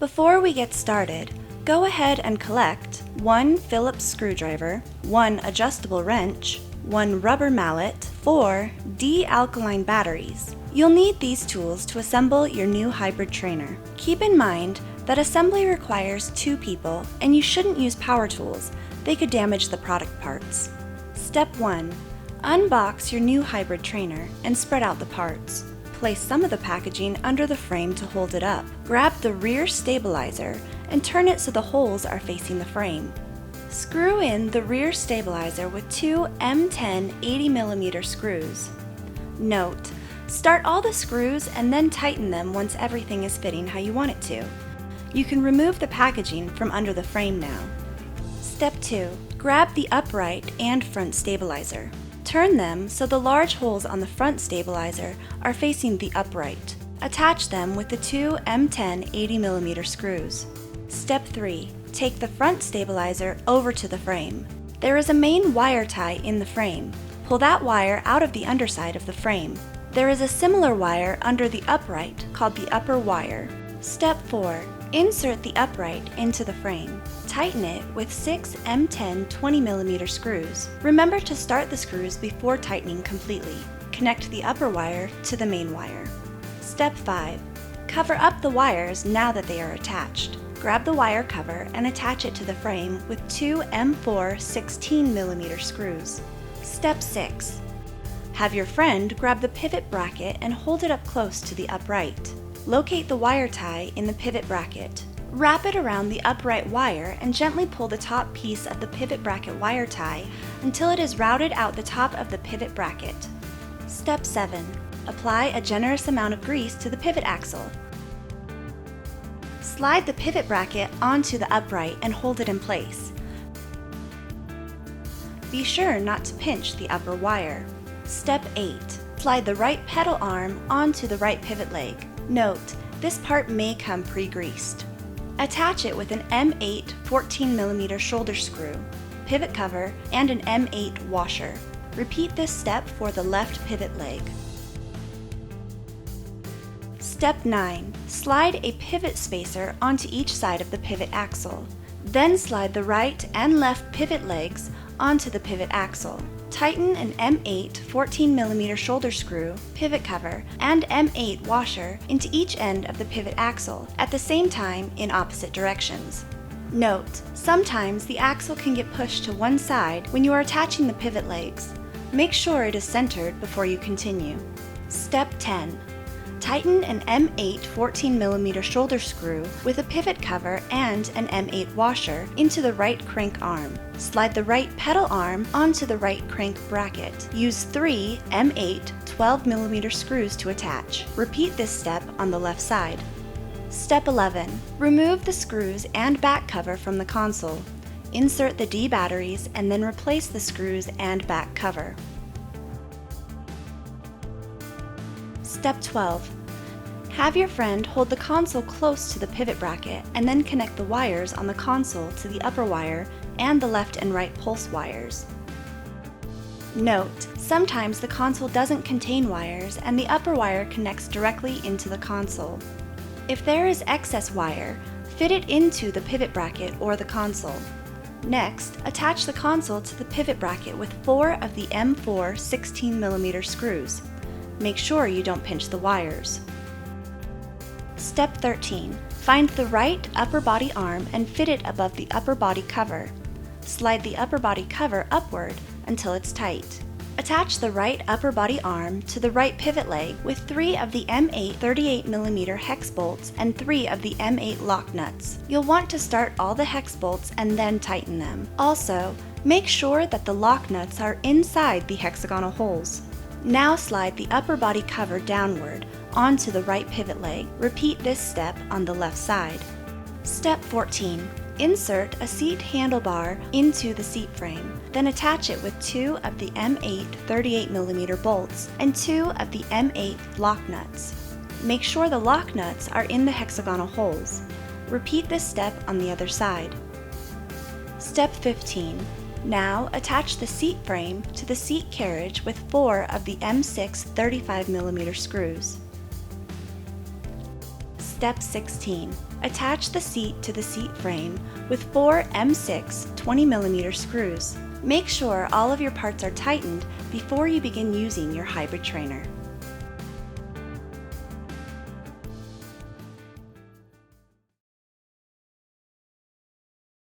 Before we get started, go ahead and collect 1 Phillips screwdriver, 1 adjustable wrench, 1 rubber mallet, 4 D-alkaline batteries. You'll need these tools to assemble your new hybrid trainer. Keep in mind that assembly requires 2 people and you shouldn't use power tools. They could damage the product parts. Step 1. Unbox your new hybrid trainer and spread out the parts. Place some of the packaging under the frame to hold it up. Grab the rear stabilizer and turn it so the holes are facing the frame. Screw in the rear stabilizer with 2 M10 80mm screws. Note: start all the screws and then tighten them once everything is fitting how you want it to. You can remove the packaging from under the frame now. Step 2. Grab the upright and front stabilizer. Turn them so the large holes on the front stabilizer are facing the upright. Attach them with the 2 M10 80mm screws. Step 3. Take the front stabilizer over to the frame. There is a main wire tie in the frame. Pull that wire out of the underside of the frame. There is a similar wire under the upright called the upper wire. Step 4. Insert the upright into the frame. Tighten it with 6 M10 20mm screws. Remember to start the screws before tightening completely. Connect the upper wire to the main wire. Step 5. Cover up the wires now that they are attached. Grab the wire cover and attach it to the frame with 2 M4 16mm screws. Step 6. Have your friend grab the pivot bracket and hold it up close to the upright. Locate the wire tie in the pivot bracket. Wrap it around the upright wire and gently pull the top piece of the pivot bracket wire tie until it is routed out the top of the pivot bracket. Step 7. Apply a generous amount of grease to the pivot axle. Slide the pivot bracket onto the upright and hold it in place. Be sure not to pinch the upper wire. Step 8. Slide the right pedal arm onto the right pivot leg. Note: this part may come pre-greased. Attach it with an M8 14mm shoulder screw, pivot cover, and an M8 washer. Repeat this step for the left pivot leg. Step 9. Slide a pivot spacer onto each side of the pivot axle. Then slide the right and left pivot legs onto the pivot axle. Tighten an M8 14mm shoulder screw, pivot cover, and M8 washer into each end of the pivot axle at the same time in opposite directions. Note: sometimes the axle can get pushed to one side when you are attaching the pivot legs. Make sure it is centered before you continue. Step 10. Tighten an M8 14mm shoulder screw with a pivot cover and an M8 washer into the right crank arm. Slide the right pedal arm onto the right crank bracket. Use 3 M8 12mm screws to attach. Repeat this step on the left side. Step 11. Remove the screws and back cover from the console. Insert the D batteries and then replace the screws and back cover. Step 12. Have your friend hold the console close to the pivot bracket and then connect the wires on the console to the upper wire and the left and right pulse wires. Note: sometimes the console doesn't contain wires and the upper wire connects directly into the console. If there is excess wire, fit it into the pivot bracket or the console. Next, attach the console to the pivot bracket with 4 of the M4 16mm screws. Make sure you don't pinch the wires. Step 13. Find the right upper body arm and fit it above the upper body cover. Slide the upper body cover upward until it's tight. Attach the right upper body arm to the right pivot leg with 3 of the M8 38mm hex bolts and 3 of the M8 lock nuts. You'll want to start all the hex bolts and then tighten them. Also, make sure that the lock nuts are inside the hexagonal holes. Now slide the upper body cover downward onto the right pivot leg. Repeat this step on the left side. Step 14. Insert a seat handlebar into the seat frame. Then attach it with 2 of the M8 38mm bolts and 2 of the M8 lock nuts. Make sure the lock nuts are in the hexagonal holes. Repeat this step on the other side. Step 15. Now attach the seat frame to the seat carriage with 4 of the M6 35mm screws. Step 16. Attach the seat to the seat frame with 4 M6 20mm screws. Make sure all of your parts are tightened before you begin using your hybrid trainer.